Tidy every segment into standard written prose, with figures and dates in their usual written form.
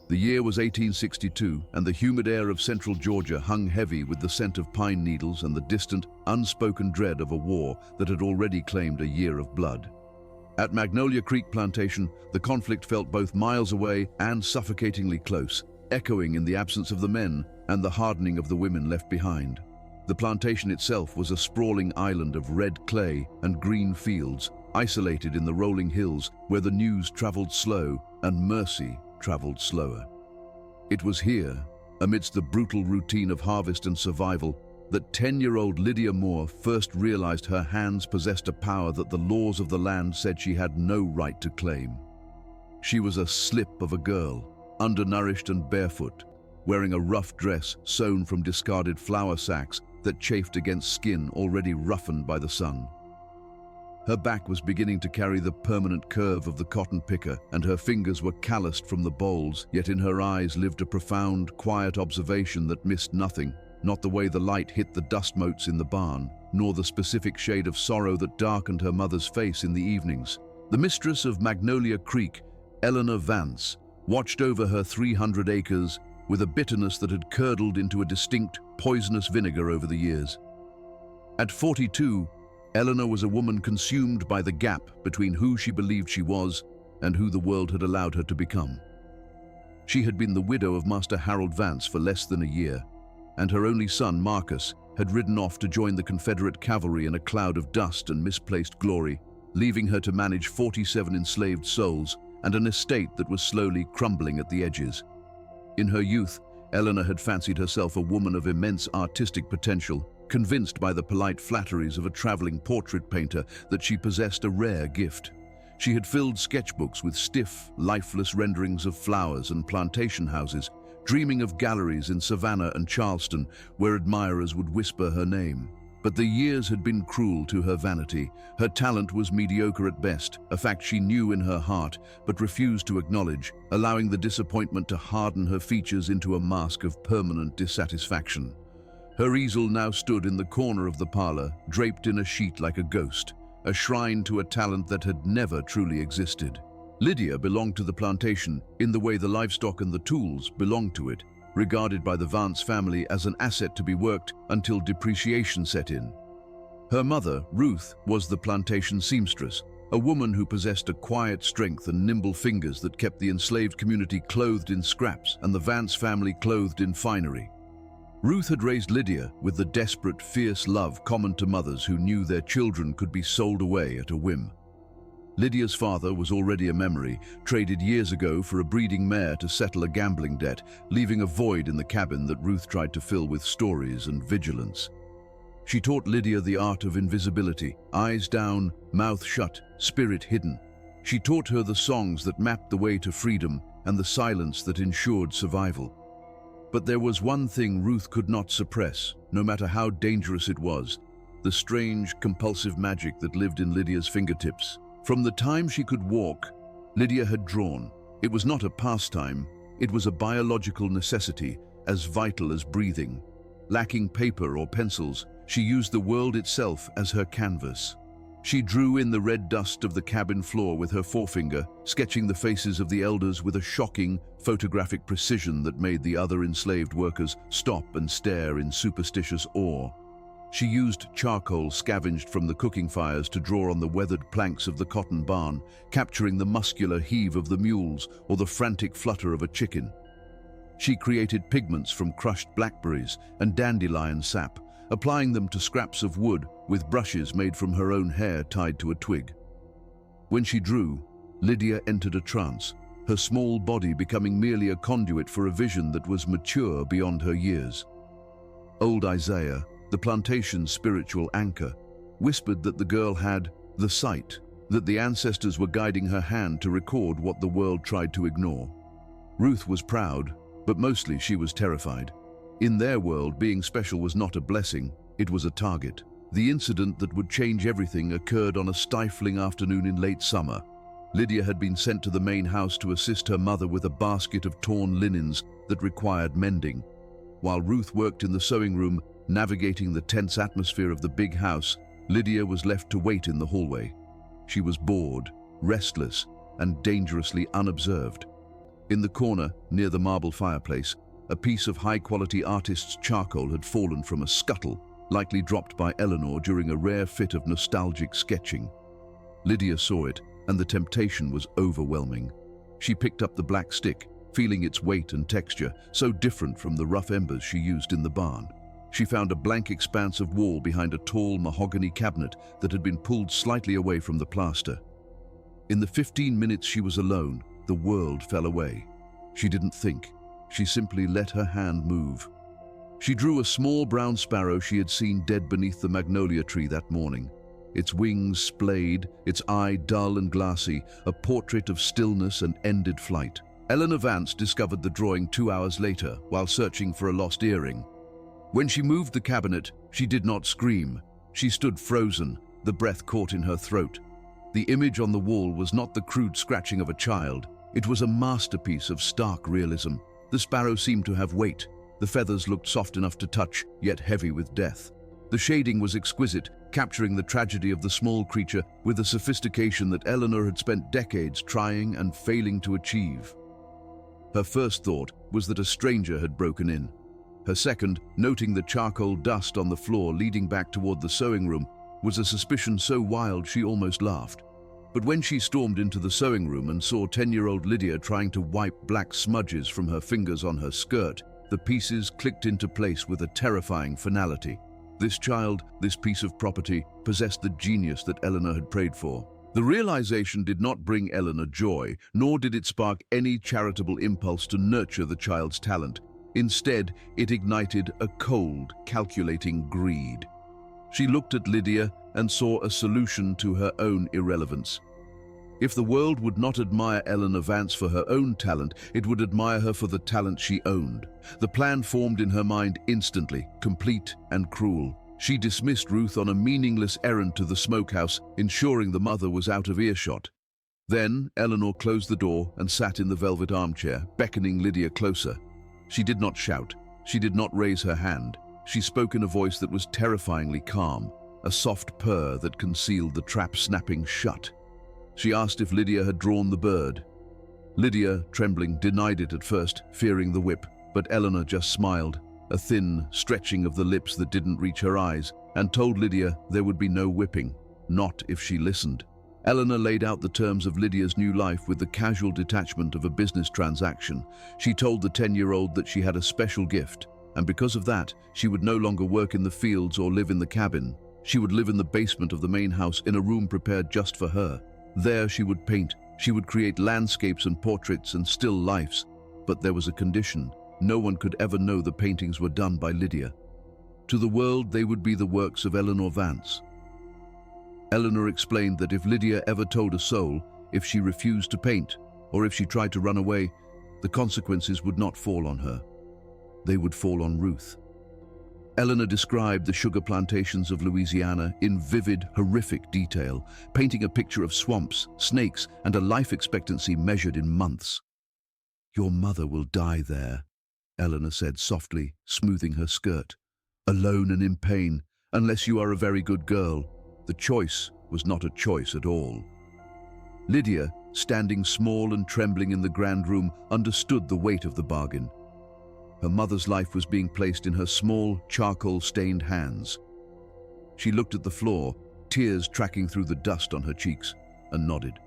The year was 1862, and the humid air of central Georgia hung heavy with the scent of pine needles and the distant, unspoken dread of a war that had already claimed a year of blood. At Magnolia Creek plantation, the conflict felt both miles away and suffocatingly close, echoing in the absence of the men and the hardening of the women left behind. The plantation itself was a sprawling island of red clay and green fields, isolated in the rolling hills where the news traveled slow and mercy traveled slower. It was here, amidst the brutal routine of harvest and survival, that 10-year-old Lydia Moore first realized her hands possessed a power that the laws of the land said she had no right to claim. She was a slip of a girl, undernourished and barefoot, wearing a rough dress sewn from discarded flour sacks that chafed against skin already roughened by the sun. Her back was beginning to carry the permanent curve of the cotton picker, and her fingers were calloused from the bowls, yet in her eyes lived a profound, quiet observation that missed nothing, not the way the light hit the dust motes in the barn, nor the specific shade of sorrow that darkened her mother's face in the evenings. The mistress of Magnolia Creek, Eleanor Vance, watched over her 300 acres with a bitterness that had curdled into a distinct, poisonous vinegar over the years. At 42, Eleanor was a woman consumed by the gap between who she believed she was and who the world had allowed her to become. She had been the widow of Master Harold Vance for less than a year, and her only son, Marcus, had ridden off to join the Confederate cavalry in a cloud of dust and misplaced glory, leaving her to manage 47 enslaved souls and an estate that was slowly crumbling at the edges. In her youth, Eleanor had fancied herself a woman of immense artistic potential, convinced by the polite flatteries of a traveling portrait painter that she possessed a rare gift. She had filled sketchbooks with stiff, lifeless renderings of flowers and plantation houses, dreaming of galleries in Savannah and Charleston where admirers would whisper her name. But the years had been cruel to her vanity. Her talent was mediocre at best, a fact she knew in her heart but refused to acknowledge, allowing the disappointment to harden her features into a mask of permanent dissatisfaction. Her easel now stood in the corner of the parlor, draped in a sheet like a ghost, a shrine to a talent that had never truly existed. Lydia belonged to the plantation in the way the livestock and the tools belonged to it, regarded by the Vance family as an asset to be worked until depreciation set in. Her mother, Ruth, was the plantation seamstress, a woman who possessed a quiet strength and nimble fingers that kept the enslaved community clothed in scraps and the Vance family clothed in finery. Ruth had raised Lydia with the desperate, fierce love common to mothers who knew their children could be sold away at a whim. Lydia's father was already a memory, traded years ago for a breeding mare to settle a gambling debt, leaving a void in the cabin that Ruth tried to fill with stories and vigilance. She taught Lydia the art of invisibility, eyes down, mouth shut, spirit hidden. She taught her the songs that mapped the way to freedom and the silence that ensured survival. But there was one thing Ruth could not suppress, no matter how dangerous it was: the strange, compulsive magic that lived in Lydia's fingertips. From the time she could walk, Lydia had drawn. It was not a pastime, it was a biological necessity, as vital as breathing. Lacking paper or pencils, she used the world itself as her canvas. She drew in the red dust of the cabin floor with her forefinger, sketching the faces of the elders with a shocking, photographic precision that made the other enslaved workers stop and stare in superstitious awe. She used charcoal scavenged from the cooking fires to draw on the weathered planks of the cotton barn, capturing the muscular heave of the mules or the frantic flutter of a chicken. She created pigments from crushed blackberries and dandelion sap, applying them to scraps of wood with brushes made from her own hair tied to a twig. When she drew, Lydia entered a trance, her small body becoming merely a conduit for a vision that was mature beyond her years. Old Isaiah, the plantation's spiritual anchor, whispered that the girl had the sight, that the ancestors were guiding her hand to record what the world tried to ignore. Ruth was proud, but mostly she was terrified. In their world, being special was not a blessing, it was a target. The incident that would change everything occurred on a stifling afternoon in late summer. Lydia had been sent to the main house to assist her mother with a basket of torn linens that required mending. While Ruth worked in the sewing room, navigating the tense atmosphere of the big house, Lydia was left to wait in the hallway. She was bored, restless, and dangerously unobserved. In the corner, near the marble fireplace, a piece of high-quality artist's charcoal had fallen from a scuttle, likely dropped by Eleanor during a rare fit of nostalgic sketching. Lydia saw it, and the temptation was overwhelming. She picked up the black stick, feeling its weight and texture, so different from the rough embers she used in the barn. She found a blank expanse of wall behind a tall mahogany cabinet that had been pulled slightly away from the plaster. In the 15 minutes she was alone, the world fell away. She didn't think. She simply let her hand move. She drew a small brown sparrow she had seen dead beneath the magnolia tree that morning. Its wings splayed, its eye dull and glassy, a portrait of stillness and ended flight. Eleanor Vance discovered the drawing 2 hours later while searching for a lost earring. When she moved the cabinet, she did not scream. She stood frozen, the breath caught in her throat. The image on the wall was not the crude scratching of a child. It was a masterpiece of stark realism. The sparrow seemed to have weight. The feathers looked soft enough to touch, yet heavy with death. The shading was exquisite, capturing the tragedy of the small creature with a sophistication that Eleanor had spent decades trying and failing to achieve. Her first thought was that a stranger had broken in. Her second, noting the charcoal dust on the floor leading back toward the sewing room, was a suspicion so wild she almost laughed. But when she stormed into the sewing room and saw 10-year-old Lydia trying to wipe black smudges from her fingers on her skirt, the pieces clicked into place with a terrifying finality. This child, this piece of property, possessed the genius that Eleanor had prayed for. The realization did not bring Eleanor joy, nor did it spark any charitable impulse to nurture the child's talent. Instead, it ignited a cold, calculating greed. She looked at Lydia and saw a solution to her own irrelevance. If the world would not admire Eleanor Vance for her own talent, it would admire her for the talent she owned. The plan formed in her mind instantly, complete and cruel. She dismissed Ruth on a meaningless errand to the smokehouse, ensuring the mother was out of earshot. Then, Eleanor closed the door and sat in the velvet armchair, beckoning Lydia closer. She did not shout. She did not raise her hand. She spoke in a voice that was terrifyingly calm, a soft purr that concealed the trap snapping shut. She asked if Lydia had drawn the bird. Lydia, trembling, denied it at first, fearing the whip, but Eleanor just smiled, a thin stretching of the lips that didn't reach her eyes, and told Lydia there would be no whipping, not if she listened. Eleanor laid out the terms of Lydia's new life with the casual detachment of a business transaction. She told the 10-year-old that she had a special gift, and because of that, she would no longer work in the fields or live in the cabin. She would live in the basement of the main house in a room prepared just for her. There she would paint, she would create landscapes and portraits and still lifes. But there was a condition. No one could ever know the paintings were done by Lydia. To the world, they would be the works of Eleanor Vance. Eleanor explained that if Lydia ever told a soul, if she refused to paint, or if she tried to run away, the consequences would not fall on her. They would fall on Ruth. Eleanor described the sugar plantations of Louisiana in vivid, horrific detail, painting a picture of swamps, snakes, and a life expectancy measured in months. "Your mother will die there," Eleanor said softly, smoothing her skirt. "Alone and in pain, unless you are a very good girl." The choice was not a choice at all. Lydia, standing small and trembling in the grand room, understood the weight of the bargain. Her mother's life was being placed in her small, charcoal-stained hands. She looked at the floor, tears tracking through the dust on her cheeks, and nodded.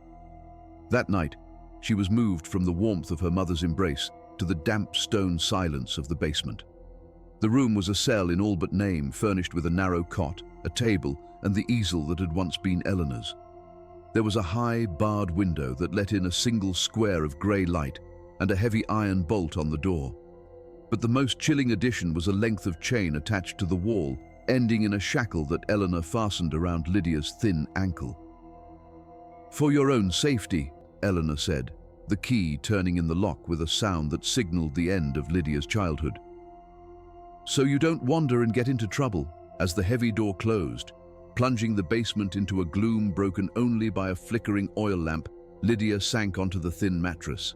That night, she was moved from the warmth of her mother's embrace to the damp stone silence of the basement. The room was a cell in all but name, furnished with a narrow cot, a table, and the easel that had once been Eleanor's. There was a high, barred window that let in a single square of grey light and a heavy iron bolt on the door. But the most chilling addition was a length of chain attached to the wall, ending in a shackle that Eleanor fastened around Lydia's thin ankle. "For your own safety," Eleanor said, the key turning in the lock with a sound that signaled the end of Lydia's childhood. "So you don't wander and get into trouble." As the heavy door closed, plunging the basement into a gloom broken only by a flickering oil lamp, Lydia sank onto the thin mattress.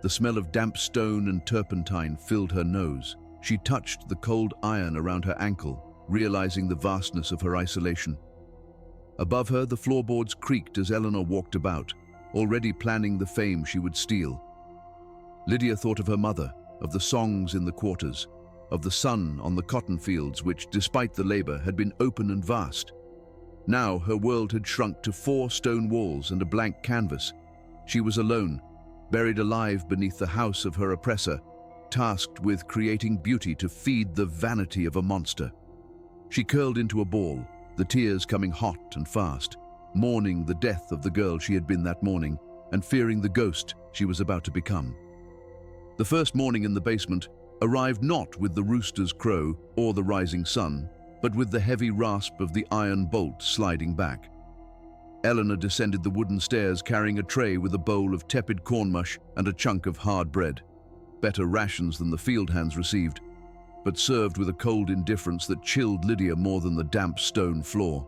The smell of damp stone and turpentine filled her nose. She touched the cold iron around her ankle, realizing the vastness of her isolation. Above her, the floorboards creaked as Eleanor walked about, already planning the fame she would steal. Lydia thought of her mother, of the songs in the quarters, of the sun on the cotton fields which, despite the labor, had been open and vast. Now her world had shrunk to 4 stone walls and a blank canvas. She was alone, buried alive beneath the house of her oppressor, tasked with creating beauty to feed the vanity of a monster. She curled into a ball, the tears coming hot and fast, mourning the death of the girl she had been that morning and fearing the ghost she was about to become. The first morning in the basement arrived not with the rooster's crow or the rising sun, but with the heavy rasp of the iron bolt sliding back. Eleanor descended the wooden stairs carrying a tray with a bowl of tepid corn mush and a chunk of hard bread. Better rations than the field hands received, but served with a cold indifference that chilled Lydia more than the damp stone floor.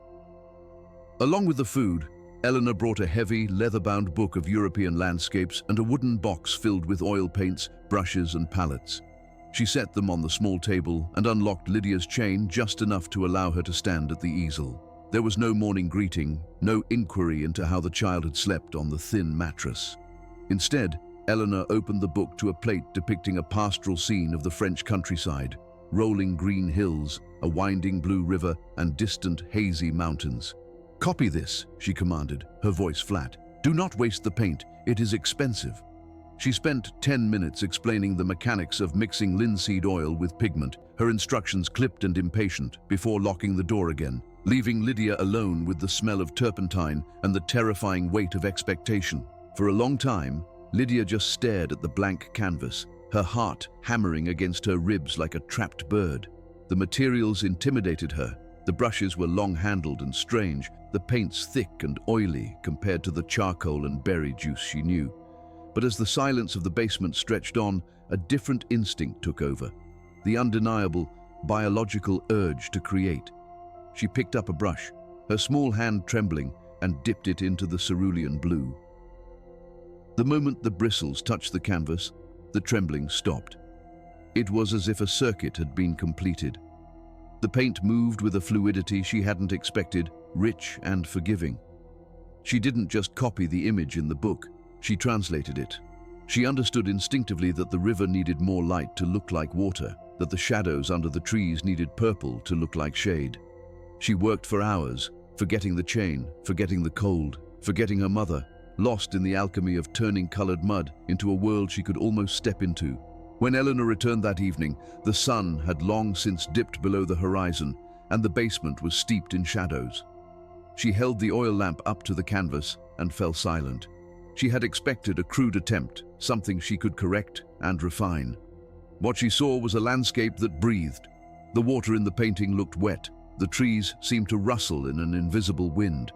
Along with the food, Eleanor brought a heavy, leather-bound book of European landscapes and a wooden box filled with oil paints, brushes and palettes. She set them on the small table and unlocked Lydia's chain just enough to allow her to stand at the easel. There was no morning greeting, no inquiry into how the child had slept on the thin mattress. Instead, Eleanor opened the book to a plate depicting a pastoral scene of the French countryside, rolling green hills, a winding blue river, and distant, hazy mountains. "Copy this," she commanded, her voice flat. "Do not waste the paint, it is expensive." She spent 10 minutes explaining the mechanics of mixing linseed oil with pigment, her instructions clipped and impatient, before locking the door again, leaving Lydia alone with the smell of turpentine and the terrifying weight of expectation. For a long time, Lydia just stared at the blank canvas, her heart hammering against her ribs like a trapped bird. The materials intimidated her. The brushes were long-handled and strange, the paints thick and oily compared to the charcoal and berry juice she knew. But as the silence of the basement stretched on, a different instinct took over, the undeniable, biological urge to create. She picked up a brush, her small hand trembling, and dipped it into the cerulean blue. The moment the bristles touched the canvas, the trembling stopped. It was as if a circuit had been completed. The paint moved with a fluidity she hadn't expected, rich and forgiving. She didn't just copy the image in the book, she translated it. She understood instinctively that the river needed more light to look like water, that the shadows under the trees needed purple to look like shade. She worked for hours, forgetting the chain, forgetting the cold, forgetting her mother, lost in the alchemy of turning colored mud into a world she could almost step into. When Eleanor returned that evening, the sun had long since dipped below the horizon, and the basement was steeped in shadows. She held the oil lamp up to the canvas and fell silent. She had expected a crude attempt, something she could correct and refine. What she saw was a landscape that breathed. The water in the painting looked wet. The trees seemed to rustle in an invisible wind.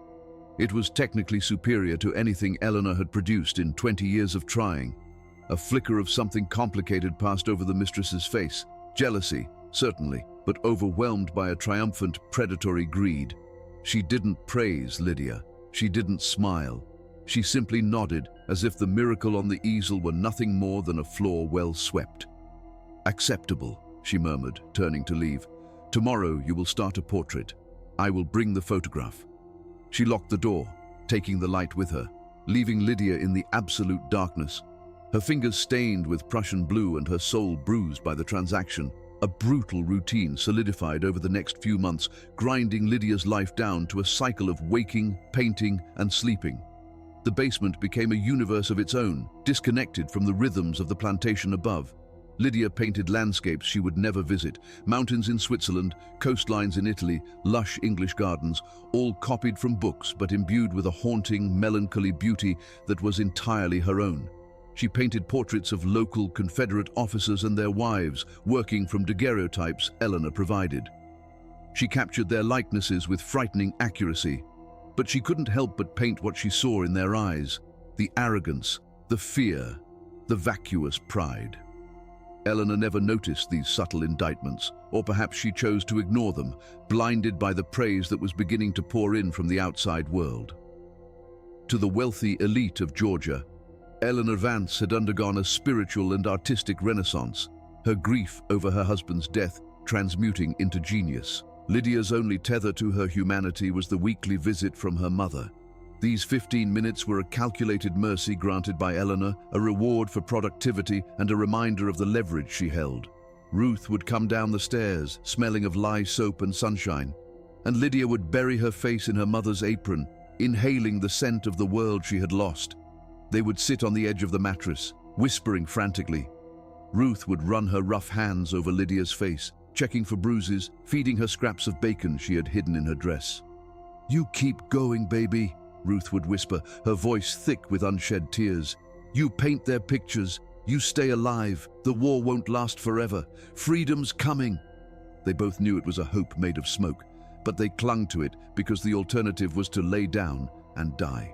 It was technically superior to anything Eleanor had produced in 20 years of trying. A flicker of something complicated passed over the mistress's face. Jealousy, certainly, but overwhelmed by a triumphant, predatory greed. She didn't praise Lydia. She didn't smile. She simply nodded, as if the miracle on the easel were nothing more than a floor well swept. "Acceptable," she murmured, turning to leave. "Tomorrow you will start a portrait. I will bring the photograph." She locked the door, taking the light with her, leaving Lydia in the absolute darkness. Her fingers stained with Prussian blue and her soul bruised by the transaction. A brutal routine solidified over the next few months, grinding Lydia's life down to a cycle of waking, painting, and sleeping. The basement became a universe of its own, disconnected from the rhythms of the plantation above. Lydia painted landscapes she would never visit, mountains in Switzerland, coastlines in Italy, lush English gardens, all copied from books but imbued with a haunting, melancholy beauty that was entirely her own. She painted portraits of local Confederate officers and their wives, working from daguerreotypes Eleanor provided. She captured their likenesses with frightening accuracy, but she couldn't help but paint what she saw in their eyes: the arrogance, the fear, the vacuous pride. Eleanor never noticed these subtle indictments, or perhaps she chose to ignore them, blinded by the praise that was beginning to pour in from the outside world. To the wealthy elite of Georgia, Eleanor Vance had undergone a spiritual and artistic renaissance, her grief over her husband's death transmuting into genius. Lydia's only tether to her humanity was the weekly visit from her mother. These 15 minutes were a calculated mercy granted by Eleanor, a reward for productivity and a reminder of the leverage she held. Ruth would come down the stairs, smelling of lye soap and sunshine, and Lydia would bury her face in her mother's apron, inhaling the scent of the world she had lost. They would sit on the edge of the mattress, whispering frantically. Ruth would run her rough hands over Lydia's face, checking for bruises, feeding her scraps of bacon she had hidden in her dress. "You keep going, baby," Ruth would whisper, her voice thick with unshed tears. "You paint their pictures. You stay alive. The war won't last forever. Freedom's coming." They both knew it was a hope made of smoke, but they clung to it because the alternative was to lay down and die.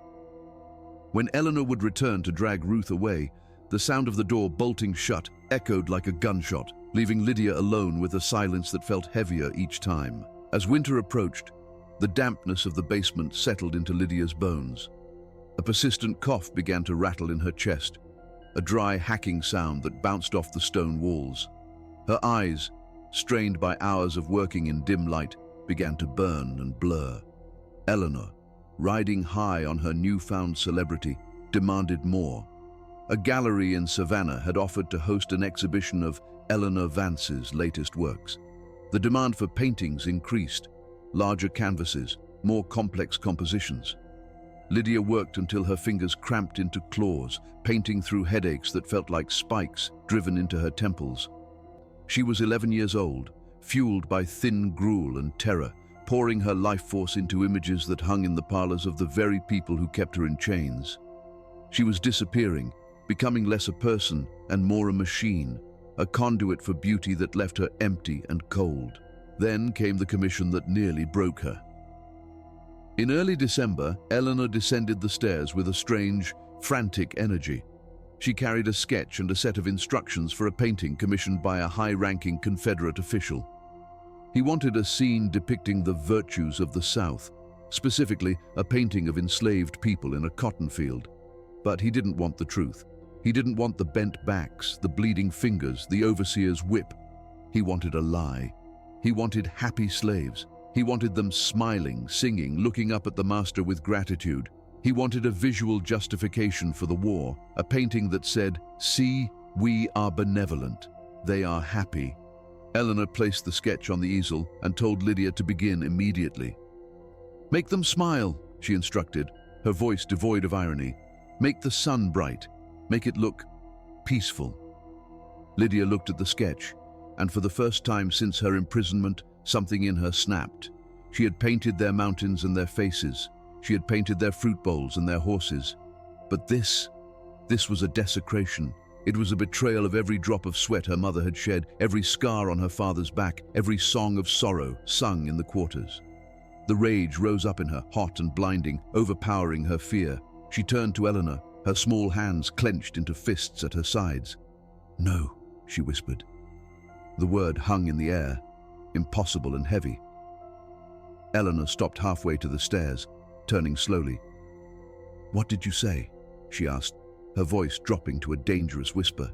When Eleanor would return to drag Ruth away, the sound of the door bolting shut echoed like a gunshot, leaving Lydia alone with a silence that felt heavier each time. As winter approached, the dampness of the basement settled into Lydia's bones. A persistent cough began to rattle in her chest, a dry hacking sound that bounced off the stone walls. Her eyes, strained by hours of working in dim light, began to burn and blur. Eleanor, riding high on her newfound celebrity, demanded more. A gallery in Savannah had offered to host an exhibition of Eleanor Vance's latest works. The demand for paintings increased, larger canvases, more complex compositions. Lydia worked until her fingers cramped into claws, painting through headaches that felt like spikes driven into her temples. She was 11 years old, fueled by thin gruel and terror, pouring her life force into images that hung in the parlors of the very people who kept her in chains. She was disappearing, becoming less a person and more a machine, a conduit for beauty that left her empty and cold. Then came the commission that nearly broke her. In early December, Eleanor descended the stairs with a strange, frantic energy. She carried a sketch and a set of instructions for a painting commissioned by a high-ranking Confederate official. He wanted a scene depicting the virtues of the South, specifically a painting of enslaved people in a cotton field. But he didn't want the truth. He didn't want the bent backs, the bleeding fingers, the overseer's whip. He wanted a lie. He wanted happy slaves. He wanted them smiling, singing, looking up at the master with gratitude. He wanted a visual justification for the war, a painting that said, "See, we are benevolent. They are happy." Eleanor placed the sketch on the easel and told Lydia to begin immediately. "Make them smile," she instructed, her voice devoid of irony. "Make the sun bright. Make it look peaceful." Lydia looked at the sketch, and for the first time since her imprisonment, something in her snapped. She had painted their mountains and their faces. She had painted their fruit bowls and their horses. But this was a desecration. It was a betrayal of every drop of sweat her mother had shed, every scar on her father's back, every song of sorrow sung in the quarters. The rage rose up in her, hot and blinding, overpowering her fear. She turned to Eleanor, her small hands clenched into fists at her sides. "No," she whispered. The word hung in the air, impossible and heavy. Eleanor stopped halfway to the stairs, turning slowly. "What did you say?" she asked, her voice dropping to a dangerous whisper.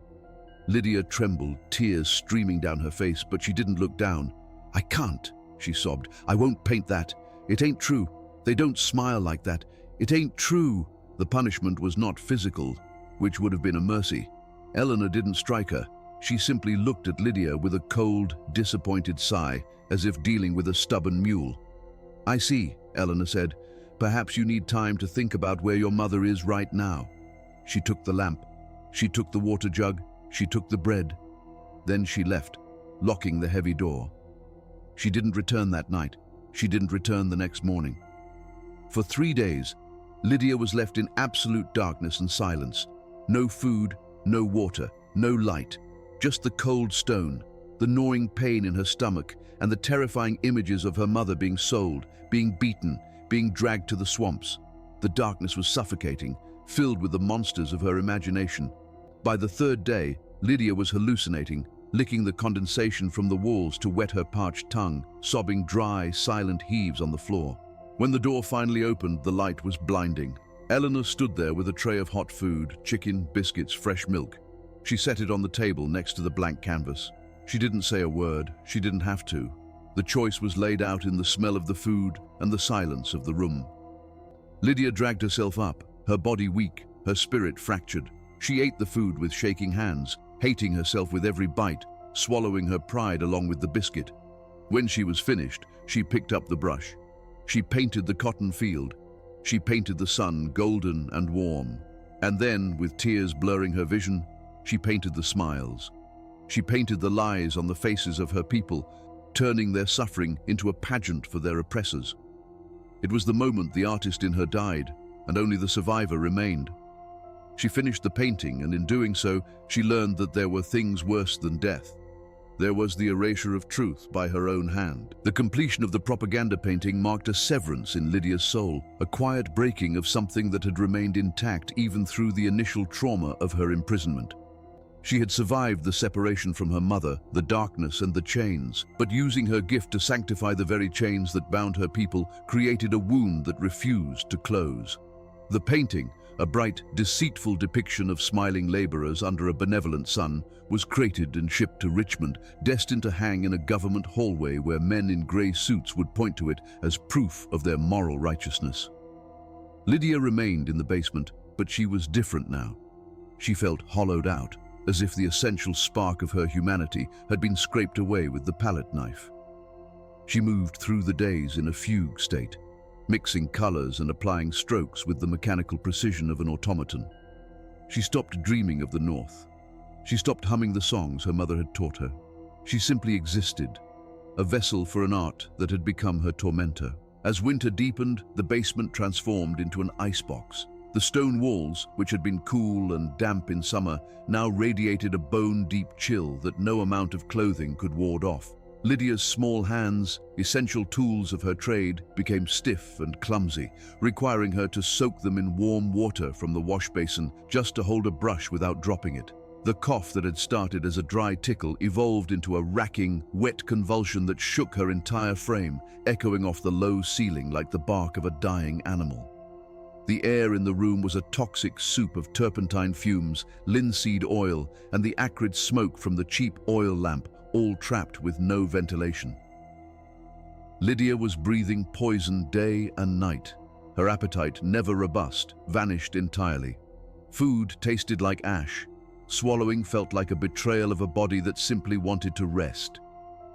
Lydia trembled, tears streaming down her face, but she didn't look down. "I can't," she sobbed. "I won't paint that. It ain't true. They don't smile like that. It ain't true." The punishment was not physical, which would have been a mercy. Eleanor didn't strike her. She simply looked at Lydia with a cold, disappointed sigh, as if dealing with a stubborn mule. "I see," Eleanor said. "Perhaps you need time to think about where your mother is right now." She took the lamp. She took the water jug. She took the bread. Then she left, locking the heavy door. She didn't return that night. She didn't return the next morning. For 3 days, Lydia was left in absolute darkness and silence. No food, no water, no light. Just the cold stone, the gnawing pain in her stomach, and the terrifying images of her mother being sold, being beaten, being dragged to the swamps. The darkness was suffocating, filled with the monsters of her imagination. By the 3rd day, Lydia was hallucinating, licking the condensation from the walls to wet her parched tongue, sobbing dry, silent heaves on the floor. When the door finally opened, the light was blinding. Eleanor stood there with a tray of hot food, chicken, biscuits, fresh milk. She set it on the table next to the blank canvas. She didn't say a word. She didn't have to. The choice was laid out in the smell of the food and the silence of the room. Lydia dragged herself up, her body weak, her spirit fractured. She ate the food with shaking hands, hating herself with every bite, swallowing her pride along with the biscuit. When she was finished, she picked up the brush. She painted the cotton field. She painted the sun golden and warm. And then, with tears blurring her vision, she painted the smiles. She painted the lies on the faces of her people, turning their suffering into a pageant for their oppressors. It was the moment the artist in her died, and only the survivor remained. She finished the painting, and in doing so, she learned that there were things worse than death. There was the erasure of truth by her own hand. The completion of the propaganda painting marked a severance in Lydia's soul, a quiet breaking of something that had remained intact even through the initial trauma of her imprisonment. She had survived the separation from her mother, the darkness and the chains, but using her gift to sanctify the very chains that bound her people, created a wound that refused to close. The painting, a bright, deceitful depiction of smiling laborers under a benevolent sun, was created and shipped to Richmond, destined to hang in a government hallway where men in grey suits would point to it as proof of their moral righteousness. Lydia remained in the basement, but she was different now. She felt hollowed out, as if the essential spark of her humanity had been scraped away with the palette knife. She moved through the days in a fugue state, mixing colors and applying strokes with the mechanical precision of an automaton. She stopped dreaming of the North. She stopped humming the songs her mother had taught her. She simply existed, a vessel for an art that had become her tormentor. As winter deepened, the basement transformed into an icebox. The stone walls, which had been cool and damp in summer, now radiated a bone-deep chill that no amount of clothing could ward off. Lydia's small hands, essential tools of her trade, became stiff and clumsy, requiring her to soak them in warm water from the wash basin just to hold a brush without dropping it. The cough that had started as a dry tickle evolved into a racking, wet convulsion that shook her entire frame, echoing off the low ceiling like the bark of a dying animal. The air in the room was a toxic soup of turpentine fumes, linseed oil, and the acrid smoke from the cheap oil lamp, all trapped with no ventilation. Lydia was breathing poison day and night. Her appetite, never robust, vanished entirely. Food tasted like ash. Swallowing felt like a betrayal of a body that simply wanted to rest.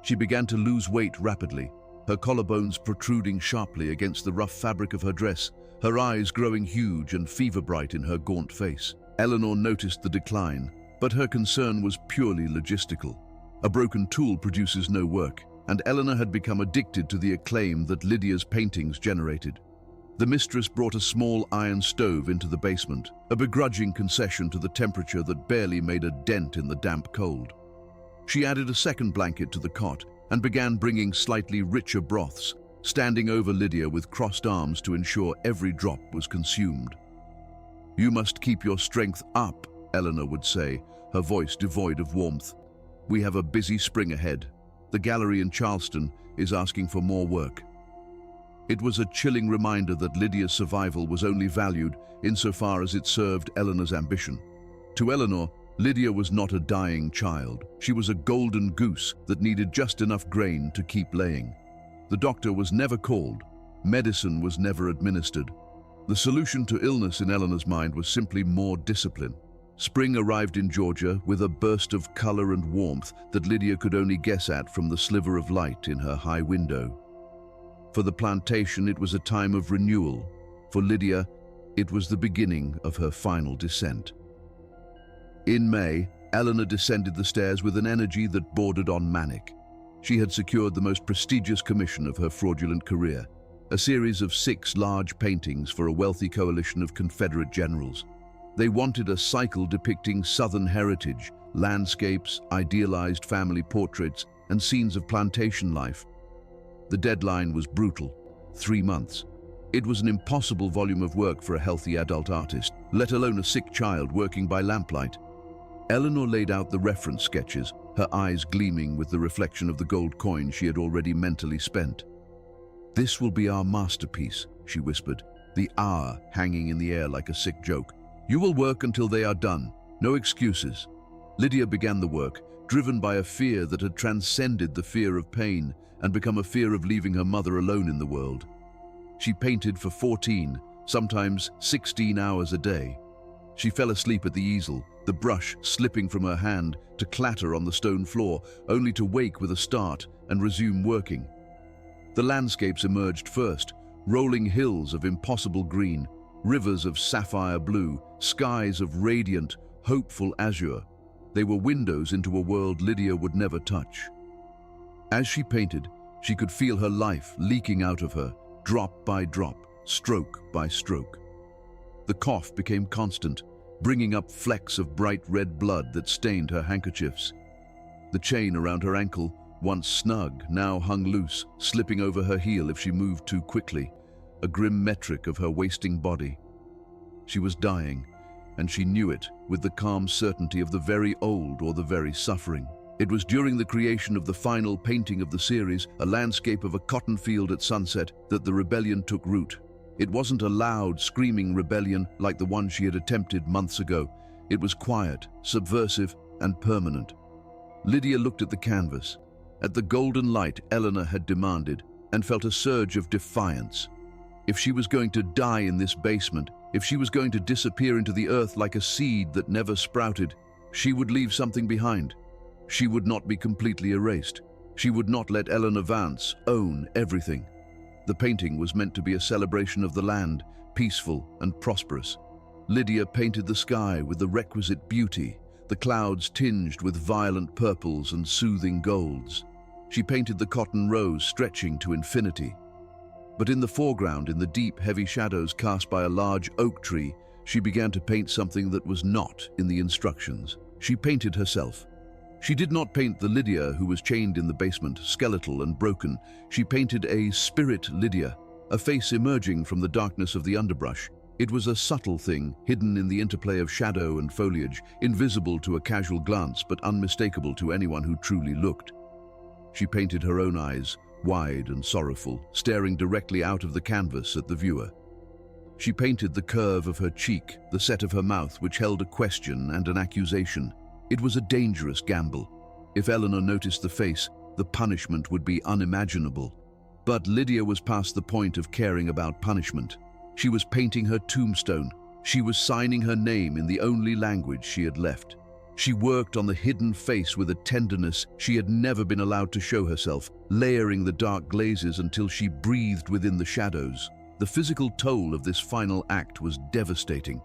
She began to lose weight rapidly, her collarbones protruding sharply against the rough fabric of her dress, her eyes growing huge and fever-bright in her gaunt face. Eleanor noticed the decline, but her concern was purely logistical. A broken tool produces no work, and Eleanor had become addicted to the acclaim that Lydia's paintings generated. The mistress brought a small iron stove into the basement, a begrudging concession to the temperature that barely made a dent in the damp cold. She added a second blanket to the cot and began bringing slightly richer broths, standing over Lydia with crossed arms to ensure every drop was consumed. "You must keep your strength up," Eleanor would say, her voice devoid of warmth. "We have a busy spring ahead. The gallery in Charleston is asking for more work." It was a chilling reminder that Lydia's survival was only valued insofar as it served Eleanor's ambition. To Eleanor, Lydia was not a dying child. She was a golden goose that needed just enough grain to keep laying. The doctor was never called. Medicine was never administered. The solution to illness in Eleanor's mind was simply more discipline. Spring arrived in Georgia with a burst of color and warmth that Lydia could only guess at from the sliver of light in her high window. For the plantation, it was a time of renewal. For Lydia, it was the beginning of her final descent. In May, Eleanor descended the stairs with an energy that bordered on manic. She had secured the most prestigious commission of her fraudulent career, a series of 6 large paintings for a wealthy coalition of Confederate generals. They wanted a cycle depicting Southern heritage, landscapes, idealized family portraits, and scenes of plantation life. The deadline was brutal, 3 months. It was an impossible volume of work for a healthy adult artist, let alone a sick child working by lamplight. Eleanor laid out the reference sketches, her eyes gleaming with the reflection of the gold coin she had already mentally spent. "This will be our masterpiece," she whispered, the hour hanging in the air like a sick joke. "You will work until they are done. No excuses." Lydia began the work, driven by a fear that had transcended the fear of pain and become a fear of leaving her mother alone in the world. She painted for 14, sometimes 16 hours a day. She fell asleep at the easel, the brush slipping from her hand to clatter on the stone floor, only to wake with a start and resume working. The landscapes emerged first, rolling hills of impossible green, rivers of sapphire blue, skies of radiant, hopeful azure. They were windows into a world Lydia would never touch. As she painted, she could feel her life leaking out of her, drop by drop, stroke by stroke. The cough became constant, bringing up flecks of bright red blood that stained her handkerchiefs. The chain around her ankle, once snug, now hung loose, slipping over her heel if she moved too quickly, a grim metric of her wasting body. She was dying, and she knew it with the calm certainty of the very old or the very suffering. It was during the creation of the final painting of the series, a landscape of a cotton field at sunset, that the rebellion took root. It wasn't a loud, screaming rebellion like the one she had attempted months ago. It was quiet, subversive, and permanent. Lydia looked at the canvas, at the golden light Eleanor had demanded, and felt a surge of defiance. If she was going to die in this basement, if she was going to disappear into the earth like a seed that never sprouted, she would leave something behind. She would not be completely erased. She would not let Eleanor Vance own everything. The painting was meant to be a celebration of the land, peaceful and prosperous. Lydia painted the sky with the requisite beauty, the clouds tinged with violent purples and soothing golds. She painted the cotton rows stretching to infinity. But in the foreground, in the deep, heavy shadows cast by a large oak tree, she began to paint something that was not in the instructions. She painted herself. She did not paint the Lydia who was chained in the basement, skeletal and broken. She painted a spirit Lydia, a face emerging from the darkness of the underbrush. It was a subtle thing, hidden in the interplay of shadow and foliage, invisible to a casual glance but unmistakable to anyone who truly looked. She painted her own eyes, wide and sorrowful, staring directly out of the canvas at the viewer. She painted the curve of her cheek, the set of her mouth which held a question and an accusation. It was a dangerous gamble. If Eleanor noticed the face, the punishment would be unimaginable. But Lydia was past the point of caring about punishment. She was painting her tombstone. She was signing her name in the only language she had left. She worked on the hidden face with a tenderness she had never been allowed to show herself, layering the dark glazes until she breathed within the shadows. The physical toll of this final act was devastating.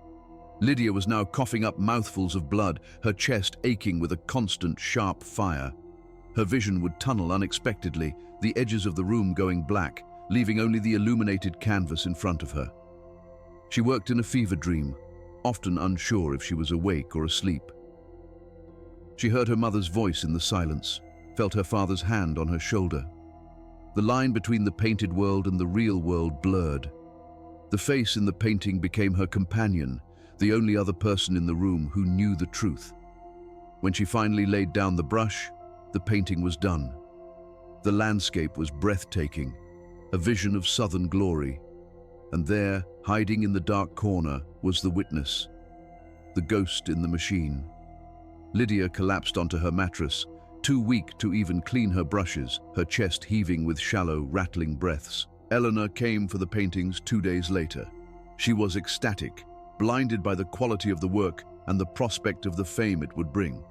Lydia was now coughing up mouthfuls of blood, her chest aching with a constant, sharp fire. Her vision would tunnel unexpectedly, the edges of the room going black, leaving only the illuminated canvas in front of her. She worked in a fever dream, often unsure if she was awake or asleep. She heard her mother's voice in the silence, felt her father's hand on her shoulder. The line between the painted world and the real world blurred. The face in the painting became her companion, the only other person in the room who knew the truth. When she finally laid down the brush, the painting was done. The landscape was breathtaking, a vision of southern glory. And there, hiding in the dark corner, was the witness, the ghost in the machine. Lydia collapsed onto her mattress, too weak to even clean her brushes, her chest heaving with shallow, rattling breaths. Eleanor came for the paintings 2 days later. She was ecstatic, blinded by the quality of the work and the prospect of the fame it would bring.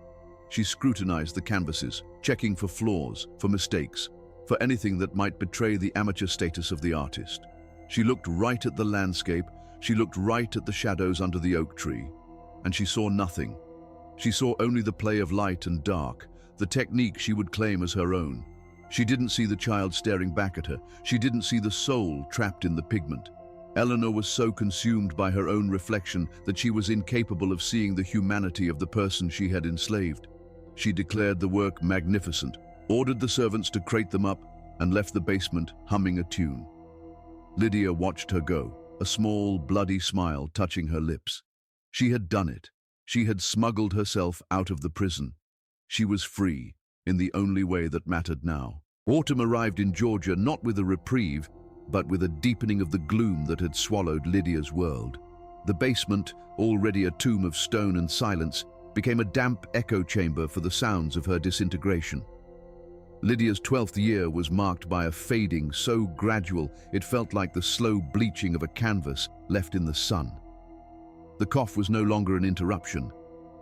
She scrutinized the canvases, checking for flaws, for mistakes, for anything that might betray the amateur status of the artist. She looked right at the landscape, she looked right at the shadows under the oak tree, and she saw nothing. She saw only the play of light and dark, the technique she would claim as her own. She didn't see the child staring back at her. She didn't see the soul trapped in the pigment. Eleanor was so consumed by her own reflection that she was incapable of seeing the humanity of the person she had enslaved. She declared the work magnificent, ordered the servants to crate them up, and left the basement humming a tune. Lydia watched her go, a small, bloody smile touching her lips. She had done it. She had smuggled herself out of the prison. She was free, in the only way that mattered now. Autumn arrived in Georgia not with a reprieve, but with a deepening of the gloom that had swallowed Lydia's world. The basement, already a tomb of stone and silence, became a damp echo chamber for the sounds of her disintegration. Lydia's 12th year was marked by a fading so gradual it felt like the slow bleaching of a canvas left in the sun. The cough was no longer an interruption.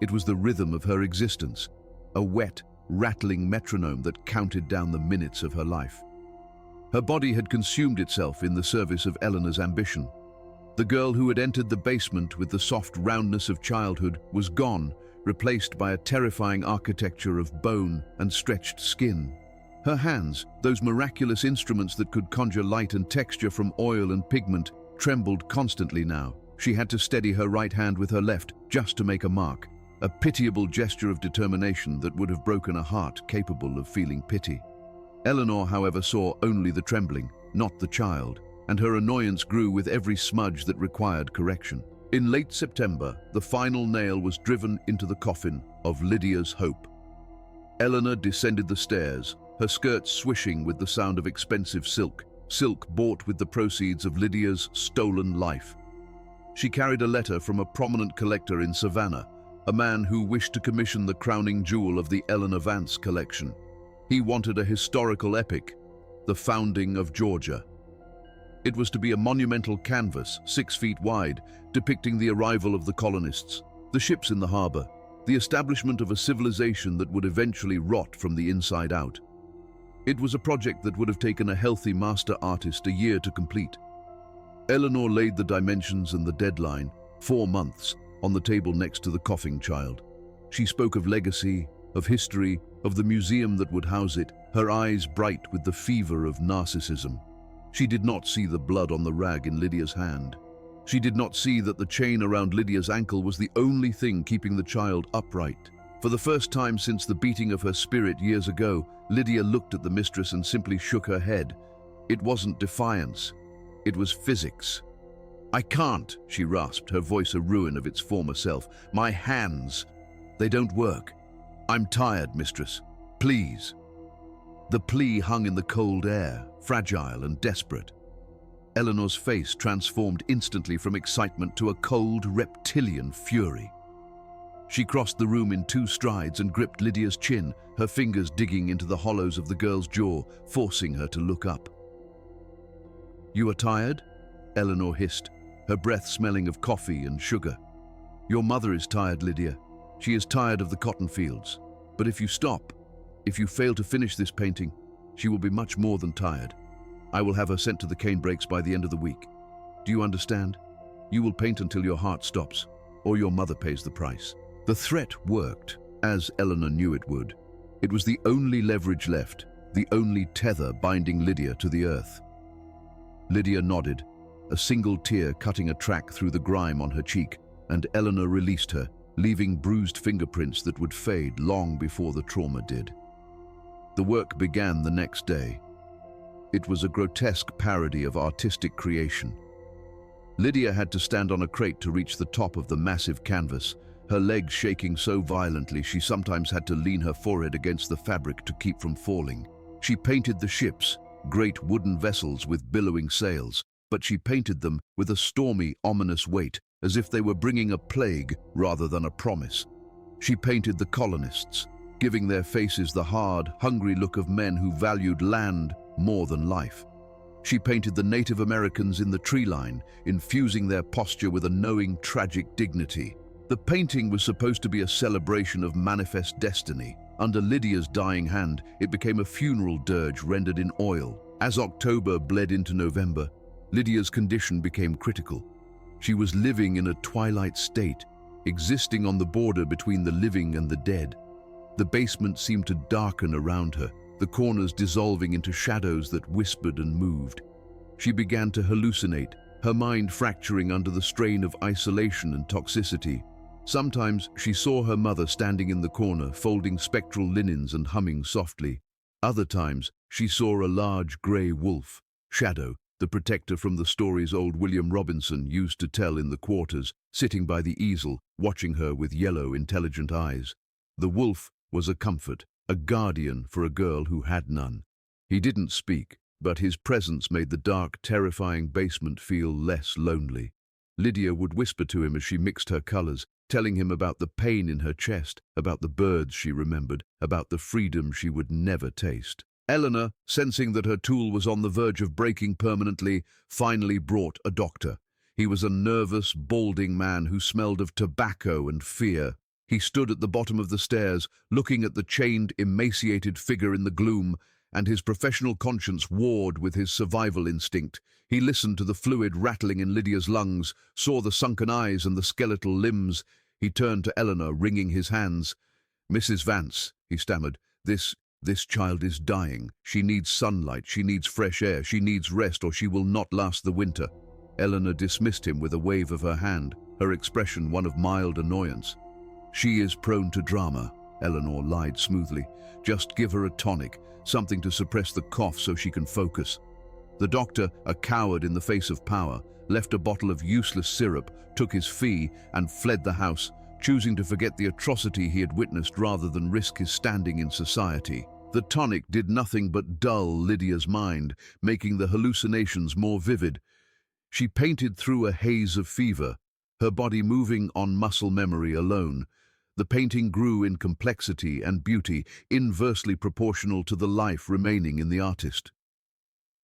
It was the rhythm of her existence, a wet, rattling metronome that counted down the minutes of her life. Her body had consumed itself in the service of Eleanor's ambition. The girl who had entered the basement with the soft roundness of childhood was gone, replaced by a terrifying architecture of bone and stretched skin. Her hands, those miraculous instruments that could conjure light and texture from oil and pigment, trembled constantly now. She had to steady her right hand with her left just to make a mark, a pitiable gesture of determination that would have broken a heart capable of feeling pity. Eleanor, however, saw only the trembling, not the child, and her annoyance grew with every smudge that required correction. In late September, the final nail was driven into the coffin of Lydia's hope. Eleanor descended the stairs, her skirts swishing with the sound of expensive silk bought with the proceeds of Lydia's stolen life. She carried a letter from a prominent collector in Savannah, a man who wished to commission the crowning jewel of the Eleanor Vance collection. He wanted a historical epic, the founding of Georgia. It was to be a monumental canvas, 6 feet wide, depicting the arrival of the colonists, the ships in the harbor, the establishment of a civilization that would eventually rot from the inside out. It was a project that would have taken a healthy master artist a year to complete. Eleanor laid the dimensions and the deadline, 4 months, on the table next to the coughing child. She spoke of legacy, of history, of the museum that would house it, her eyes bright with the fever of narcissism. She did not see the blood on the rag in Lydia's hand. She did not see that the chain around Lydia's ankle was the only thing keeping the child upright. For the first time since the beating of her spirit years ago, Lydia looked at the mistress and simply shook her head. It wasn't defiance. It was physics. "I can't," she rasped, her voice a ruin of its former self. "My hands, they don't work. I'm tired, mistress. Please." The plea hung in the cold air, fragile and desperate. Eleanor's face transformed instantly from excitement to a cold, reptilian fury. She crossed the room in 2 strides and gripped Lydia's chin, her fingers digging into the hollows of the girl's jaw, forcing her to look up. "You are tired?" Eleanor hissed, her breath smelling of coffee and sugar. "Your mother is tired, Lydia. She is tired of the cotton fields. But if you stop, if you fail to finish this painting, she will be much more than tired. I will have her sent to the cane brakes by the end of the week. Do you understand? You will paint until your heart stops, or your mother pays the price." The threat worked, as Eleanor knew it would. It was the only leverage left, the only tether binding Lydia to the earth. Lydia nodded, a single tear cutting a track through the grime on her cheek, and Eleanor released her, leaving bruised fingerprints that would fade long before the trauma did. The work began the next day. It was a grotesque parody of artistic creation. Lydia had to stand on a crate to reach the top of the massive canvas, her legs shaking so violently she sometimes had to lean her forehead against the fabric to keep from falling. She painted the ships, great wooden vessels with billowing sails, but she painted them with a stormy, ominous weight, as if they were bringing a plague rather than a promise. She painted the colonists, giving their faces the hard, hungry look of men who valued land more than life. She painted the Native Americans in the tree line, infusing their posture with a knowing, tragic dignity. The painting was supposed to be a celebration of manifest destiny. Under Lydia's dying hand, it became a funeral dirge rendered in oil. As October bled into November, Lydia's condition became critical. She was living in a twilight state, existing on the border between the living and the dead. The basement seemed to darken around her, the corners dissolving into shadows that whispered and moved. She began to hallucinate, her mind fracturing under the strain of isolation and toxicity. Sometimes she saw her mother standing in the corner, folding spectral linens and humming softly. Other times, she saw a large grey wolf, Shadow, the protector from the stories old William Robinson used to tell in the quarters, sitting by the easel, watching her with yellow, intelligent eyes. The wolf was a comfort, a guardian for a girl who had none. He didn't speak, but his presence made the dark, terrifying basement feel less lonely. Lydia would whisper to him as she mixed her colors, telling him about the pain in her chest, about the birds she remembered, about the freedom she would never taste. Eleanor, sensing that her tool was on the verge of breaking permanently, finally brought a doctor. He was a nervous, balding man who smelled of tobacco and fear. He stood at the bottom of the stairs, looking at the chained, emaciated figure in the gloom, and his professional conscience warred with his survival instinct. He listened to the fluid rattling in Lydia's lungs, saw the sunken eyes and the skeletal limbs. He turned to Eleanor, wringing his hands. "Mrs. Vance," he stammered, this child is dying. She needs sunlight, she needs fresh air, she needs rest, or she will not last the winter." Eleanor dismissed him with a wave of her hand, her expression one of mild annoyance. "She is prone to drama," Eleanor lied smoothly. "Just give her a tonic, something to suppress the cough so she can focus." The doctor, a coward in the face of power, left a bottle of useless syrup, took his fee, and fled the house, choosing to forget the atrocity he had witnessed rather than risk his standing in society. The tonic did nothing but dull Lydia's mind, making the hallucinations more vivid. She painted through a haze of fever, her body moving on muscle memory alone. The painting grew in complexity and beauty, inversely proportional to the life remaining in the artist.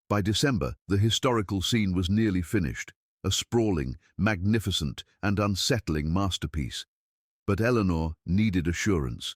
By December, the historical scene was nearly finished, a sprawling, magnificent, and unsettling masterpiece. But Eleanor needed assurance.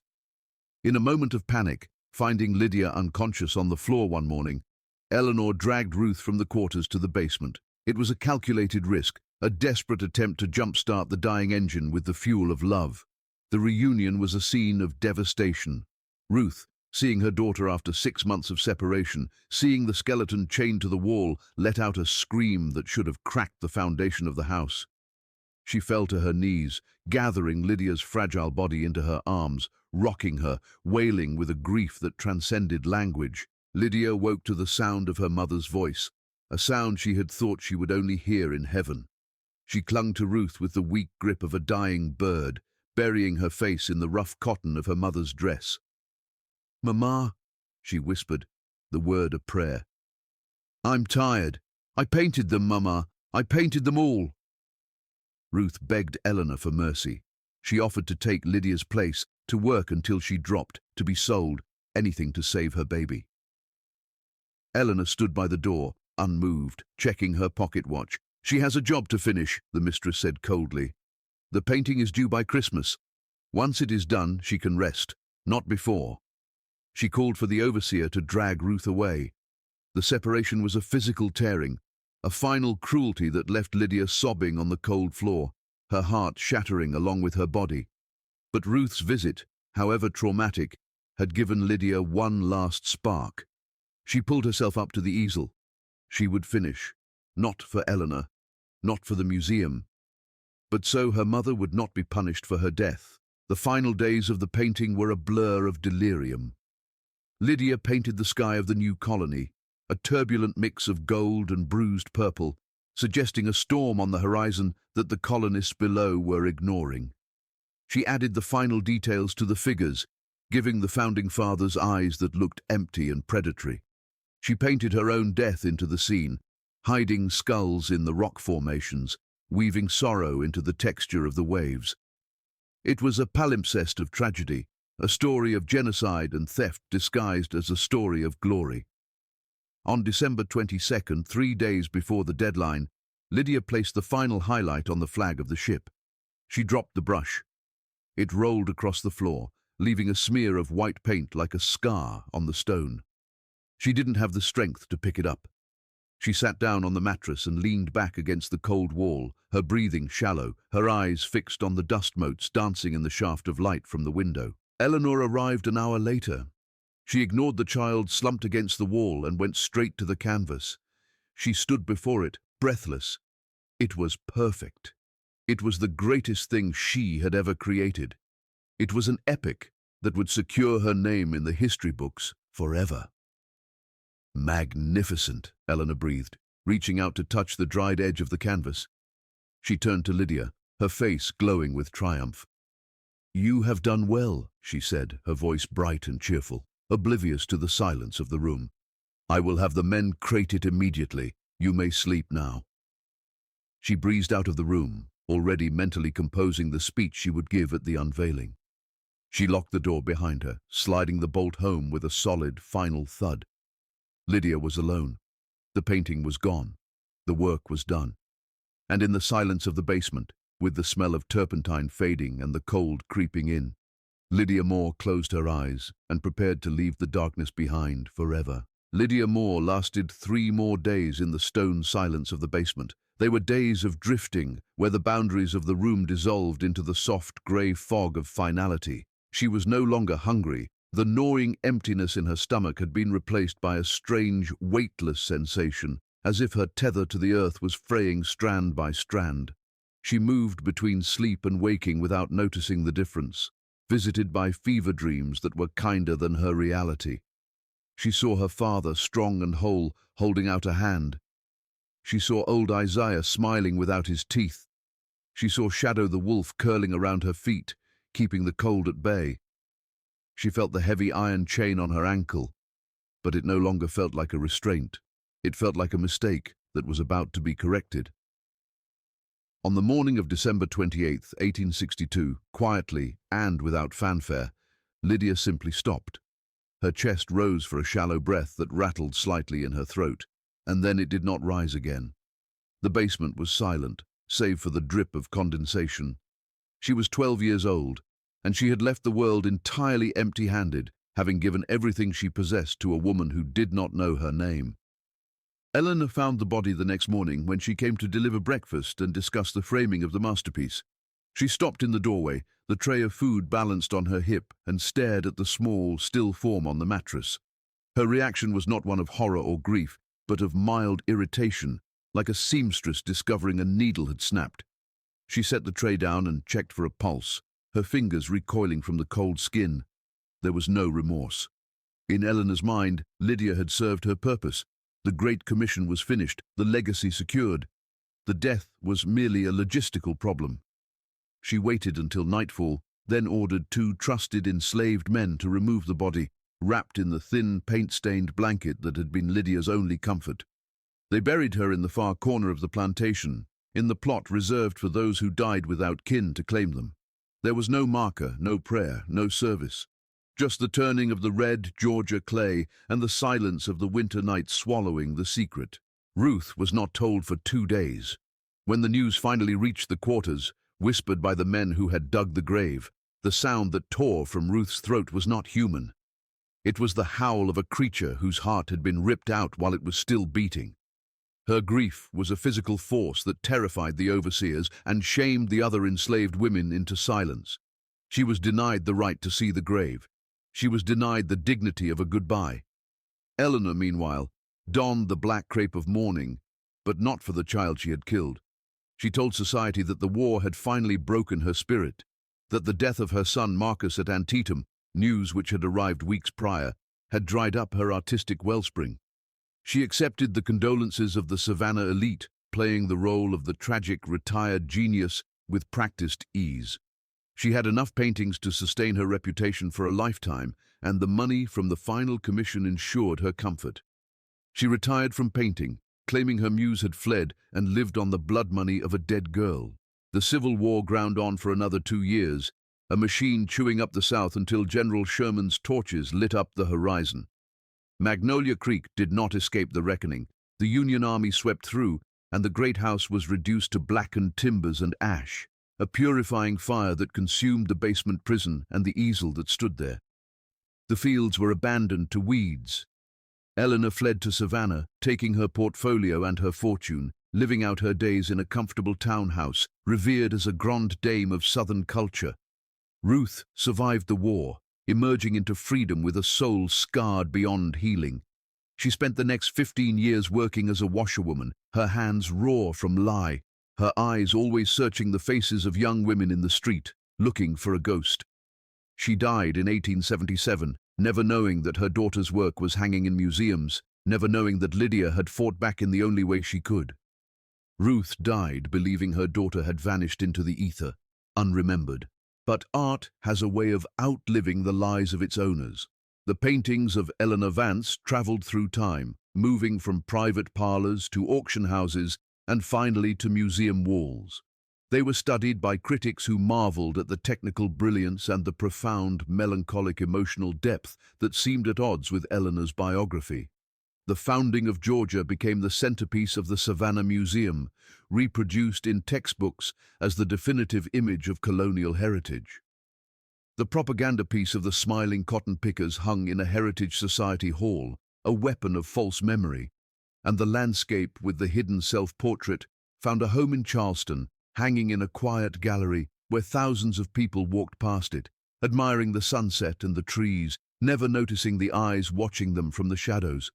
In a moment of panic, finding Lydia unconscious on the floor one morning, Eleanor dragged Ruth from the quarters to the basement. It was a calculated risk, a desperate attempt to jumpstart the dying engine with the fuel of love. The reunion was a scene of devastation. Ruth, seeing her daughter after 6 months of separation, seeing the skeleton chained to the wall, let out a scream that should have cracked the foundation of the house. She fell to her knees, gathering Lydia's fragile body into her arms, rocking her, wailing with a grief that transcended language. Lydia woke to the sound of her mother's voice, a sound she had thought she would only hear in heaven. She clung to Ruth with the weak grip of a dying bird, burying her face in the rough cotton of her mother's dress. "Mama," she whispered, the word a prayer. "I'm tired. I painted them, Mama. I painted them all." Ruth begged Eleanor for mercy. She offered to take Lydia's place, to work until she dropped, to be sold, anything to save her baby. Eleanor stood by the door, unmoved, checking her pocket watch. "She has a job to finish," the mistress said coldly. "The painting is due by Christmas. Once it is done, she can rest, not before." She called for the overseer to drag Ruth away. The separation was a physical tearing, a final cruelty that left Lydia sobbing on the cold floor, her heart shattering along with her body. But Ruth's visit, however traumatic, had given Lydia one last spark. She pulled herself up to the easel. She would finish, not for Eleanor, not for the museum. But so her mother would not be punished for her death. The final days of the painting were a blur of delirium. Lydia painted the sky of the new colony, a turbulent mix of gold and bruised purple, suggesting a storm on the horizon that the colonists below were ignoring. She added the final details to the figures, giving the founding fathers eyes that looked empty and predatory. She painted her own death into the scene, hiding skulls in the rock formations, weaving sorrow into the texture of the waves. It was a palimpsest of tragedy, a story of genocide and theft disguised as a story of glory. On December 22nd, 3 days before the deadline, Lydia placed the final highlight on the flag of the ship. She dropped the brush. It rolled across the floor, leaving a smear of white paint like a scar on the stone. She didn't have the strength to pick it up. She sat down on the mattress and leaned back against the cold wall, her breathing shallow, her eyes fixed on the dust motes dancing in the shaft of light from the window. Eleanor arrived an hour later. She ignored the child slumped against the wall and went straight to the canvas. She stood before it, breathless. It was perfect. It was the greatest thing she had ever created. It was an epic that would secure her name in the history books forever. "Magnificent," Eleanor breathed, reaching out to touch the dried edge of the canvas. She turned to Lydia, her face glowing with triumph. "You have done well," she said, her voice bright and cheerful, oblivious to the silence of the room. "I will have the men crate it immediately. You may sleep now." She breezed out of the room, already mentally composing the speech she would give at the unveiling. She locked the door behind her, sliding the bolt home with a solid, final thud. Lydia was alone. The painting was gone. The work was done. And in the silence of the basement, with the smell of turpentine fading and the cold creeping in, Lydia Moore closed her eyes and prepared to leave the darkness behind forever. Lydia Moore lasted 3 more days in the stone silence of the basement. They were days of drifting, where the boundaries of the room dissolved into the soft grey fog of finality. She was no longer hungry. The gnawing emptiness in her stomach had been replaced by a strange, weightless sensation, as if her tether to the earth was fraying strand by strand. She moved between sleep and waking without noticing the difference, visited by fever dreams that were kinder than her reality. She saw her father, strong and whole, holding out a hand. She saw old Isaiah smiling without his teeth. She saw Shadow the wolf curling around her feet, keeping the cold at bay. She felt the heavy iron chain on her ankle, but it no longer felt like a restraint. It felt like a mistake that was about to be corrected. On the morning of December 28, 1862, quietly and without fanfare, Lydia simply stopped. Her chest rose for a shallow breath that rattled slightly in her throat, and then it did not rise again. The basement was silent, save for the drip of condensation. She was 12 years old, and she had left the world entirely empty-handed, having given everything she possessed to a woman who did not know her name. Eleanor found the body the next morning when she came to deliver breakfast and discuss the framing of the masterpiece. She stopped in the doorway, the tray of food balanced on her hip, and stared at the small, still form on the mattress. Her reaction was not one of horror or grief, but of mild irritation, like a seamstress discovering a needle had snapped. She set the tray down and checked for a pulse, her fingers recoiling from the cold skin. There was no remorse. In Eleanor's mind, Lydia had served her purpose. The Great Commission was finished, the legacy secured. The death was merely a logistical problem. She waited until nightfall, then ordered 2 trusted enslaved men to remove the body, wrapped in the thin, paint-stained blanket that had been Lydia's only comfort. They buried her in the far corner of the plantation, in the plot reserved for those who died without kin to claim them. There was no marker, no prayer, no service. Just the turning of the red Georgia clay and the silence of the winter night swallowing the secret. Ruth was not told for 2 days. When the news finally reached the quarters, whispered by the men who had dug the grave, the sound that tore from Ruth's throat was not human. It was the howl of a creature whose heart had been ripped out while it was still beating. Her grief was a physical force that terrified the overseers and shamed the other enslaved women into silence. She was denied the right to see the grave. She was denied the dignity of a goodbye. Eleanor, meanwhile, donned the black crepe of mourning, but not for the child she had killed. She told society that the war had finally broken her spirit, that the death of her son Marcus at Antietam, news which had arrived weeks prior, had dried up her artistic wellspring. She accepted the condolences of the Savannah elite, playing the role of the tragic retired genius with practiced ease. She had enough paintings to sustain her reputation for a lifetime, and the money from the final commission ensured her comfort. She retired from painting, claiming her muse had fled and lived on the blood money of a dead girl. The Civil War ground on for another 2 years, a machine chewing up the South until General Sherman's torches lit up the horizon. Magnolia Creek did not escape the reckoning. The Union Army swept through, and the great house was reduced to blackened timbers and ash, a purifying fire that consumed the basement prison and the easel that stood there. The fields were abandoned to weeds. Eleanor fled to Savannah, taking her portfolio and her fortune, living out her days in a comfortable townhouse, revered as a grande dame of Southern culture. Ruth survived the war, emerging into freedom with a soul scarred beyond healing. She spent the next 15 years working as a washerwoman, her hands raw from lye, her eyes always searching the faces of young women in the street, looking for a ghost. She died in 1877, never knowing that her daughter's work was hanging in museums, never knowing that Lydia had fought back in the only way she could. Ruth died believing her daughter had vanished into the ether, unremembered. But art has a way of outliving the lies of its owners. The paintings of Eleanor Vance traveled through time, moving from private parlors to auction houses and finally to museum walls. They were studied by critics who marveled at the technical brilliance and the profound, melancholic emotional depth that seemed at odds with Eleanor's biography. The founding of Georgia became the centerpiece of the Savannah Museum, reproduced in textbooks as the definitive image of colonial heritage. The propaganda piece of the smiling cotton pickers hung in a Heritage Society hall, a weapon of false memory, and the landscape with the hidden self-portrait found a home in Charleston, hanging in a quiet gallery where thousands of people walked past it, admiring the sunset and the trees, never noticing the eyes watching them from the shadows.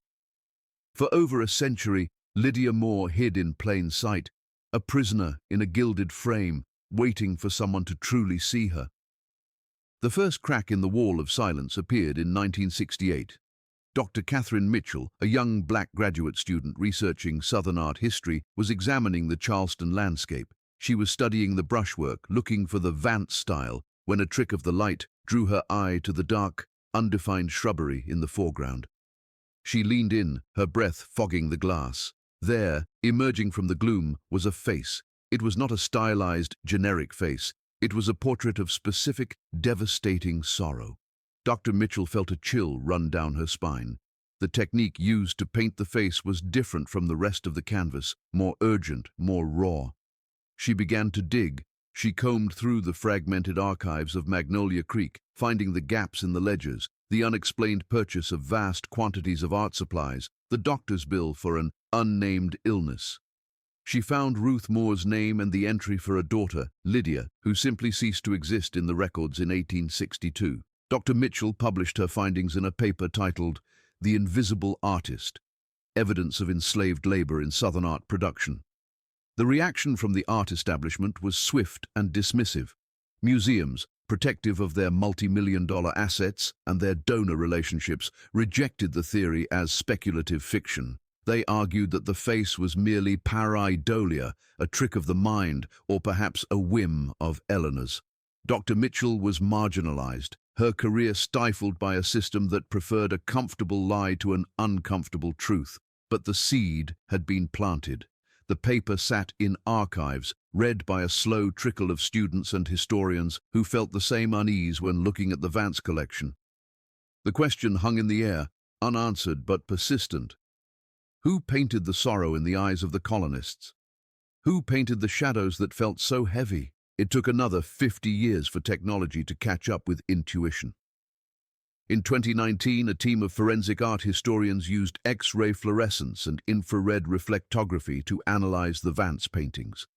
For over a century, Lydia Moore hid in plain sight, a prisoner in a gilded frame, waiting for someone to truly see her. The first crack in the wall of silence appeared in 1968. Dr. Catherine Mitchell, a young black graduate student researching Southern art history, was examining the Charleston landscape. She was studying the brushwork, looking for the Vance style, when a trick of the light drew her eye to the dark, undefined shrubbery in the foreground. She leaned in, her breath fogging the glass. There, emerging from the gloom, was a face. It was not a stylized, generic face. It was a portrait of specific, devastating sorrow. Dr. Mitchell felt a chill run down her spine. The technique used to paint the face was different from the rest of the canvas, more urgent, more raw. She began to dig. She combed through the fragmented archives of Magnolia Creek, finding the gaps in the ledgers, the unexplained purchase of vast quantities of art supplies, the doctor's bill for an unnamed illness. She found Ruth Moore's name and the entry for a daughter, Lydia, who simply ceased to exist in the records in 1862. Dr. Mitchell published her findings in a paper titled The Invisible Artist, Evidence of Enslaved Labor in Southern Art Production. The reaction from the art establishment was swift and dismissive. Museums, protective of their multi-million-dollar assets and their donor relationships, rejected the theory as speculative fiction. They argued that the face was merely pareidolia, a trick of the mind, or perhaps a whim of Eleanor's. Dr. Mitchell was marginalized, her career stifled by a system that preferred a comfortable lie to an uncomfortable truth. But the seed had been planted. The paper sat in archives, read by a slow trickle of students and historians who felt the same unease when looking at the Vance collection. The question hung in the air, unanswered but persistent. Who painted the sorrow in the eyes of the colonists? Who painted the shadows that felt so heavy? It took another 50 years for technology to catch up with intuition. In 2019, a team of forensic art historians used X-ray fluorescence and infrared reflectography to analyze the Vance paintings.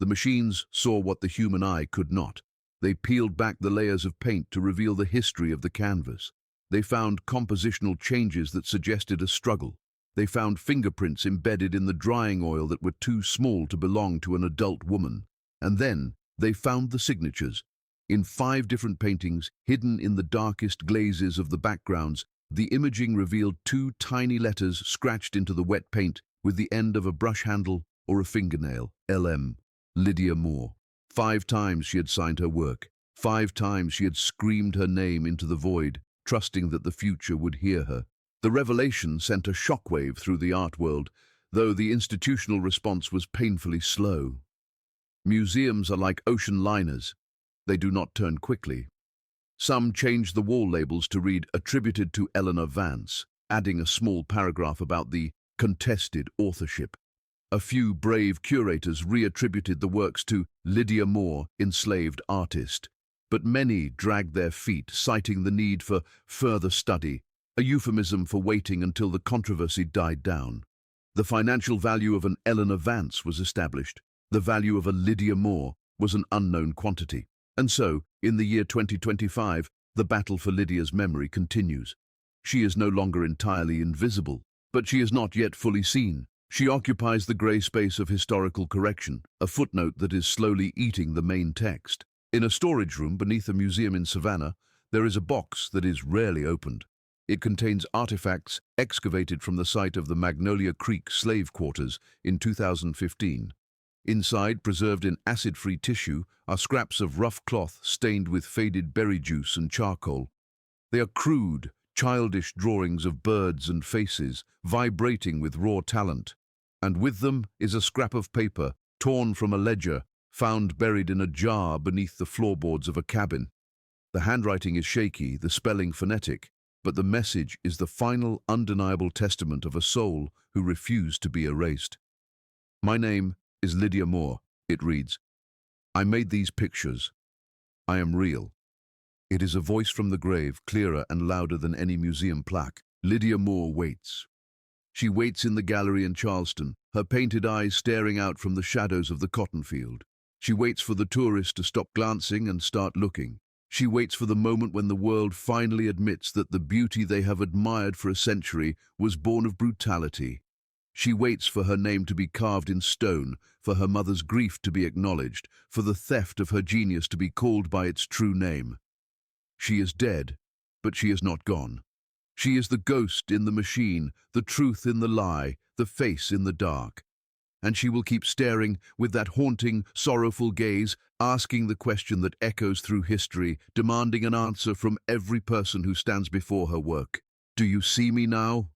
The machines saw what the human eye could not. They peeled back the layers of paint to reveal the history of the canvas. They found compositional changes that suggested a struggle. They found fingerprints embedded in the drying oil that were too small to belong to an adult woman. And then they found the signatures. In 5 different paintings, hidden in the darkest glazes of the backgrounds, the imaging revealed 2 tiny letters scratched into the wet paint with the end of a brush handle or a fingernail. LM, Lydia Moore. 5 times she had signed her work. 5 times she had screamed her name into the void, trusting that the future would hear her. The revelation sent a shockwave through the art world, though the institutional response was painfully slow. Museums are like ocean liners. They do not turn quickly. Some changed the wall labels to read "attributed to Eleanor Vance," adding a small paragraph about the contested authorship. A few brave curators reattributed the works to Lydia Moore, enslaved artist. But many dragged their feet, citing the need for further study, a euphemism for waiting until the controversy died down. The financial value of an Eleanor Vance was established. The value of a Lydia Moore was an unknown quantity. And so, in the year 2025, the battle for Lydia's memory continues. She is no longer entirely invisible, but she is not yet fully seen. She occupies the grey space of historical correction, a footnote that is slowly eating the main text. In a storage room beneath a museum in Savannah, there is a box that is rarely opened. It contains artifacts excavated from the site of the Magnolia Creek slave quarters in 2015. Inside, preserved in acid-free tissue, are scraps of rough cloth stained with faded berry juice and charcoal. They are crude, childish drawings of birds and faces, vibrating with raw talent. And with them is a scrap of paper, torn from a ledger, found buried in a jar beneath the floorboards of a cabin. The handwriting is shaky, the spelling phonetic, but the message is the final, undeniable testament of a soul who refused to be erased. My name is Lydia Moore, it reads. I made these pictures. I am real. It is a voice from the grave, clearer and louder than any museum plaque. Lydia Moore waits. She waits in the gallery in Charleston, her painted eyes staring out from the shadows of the cotton field. She waits for the tourists to stop glancing and start looking. She waits for the moment when the world finally admits that the beauty they have admired for a century was born of brutality. She waits for her name to be carved in stone, for her mother's grief to be acknowledged, for the theft of her genius to be called by its true name. She is dead, but she is not gone. She is the ghost in the machine, the truth in the lie, the face in the dark. And she will keep staring with that haunting, sorrowful gaze, asking the question that echoes through history, demanding an answer from every person who stands before her work. Do you see me now?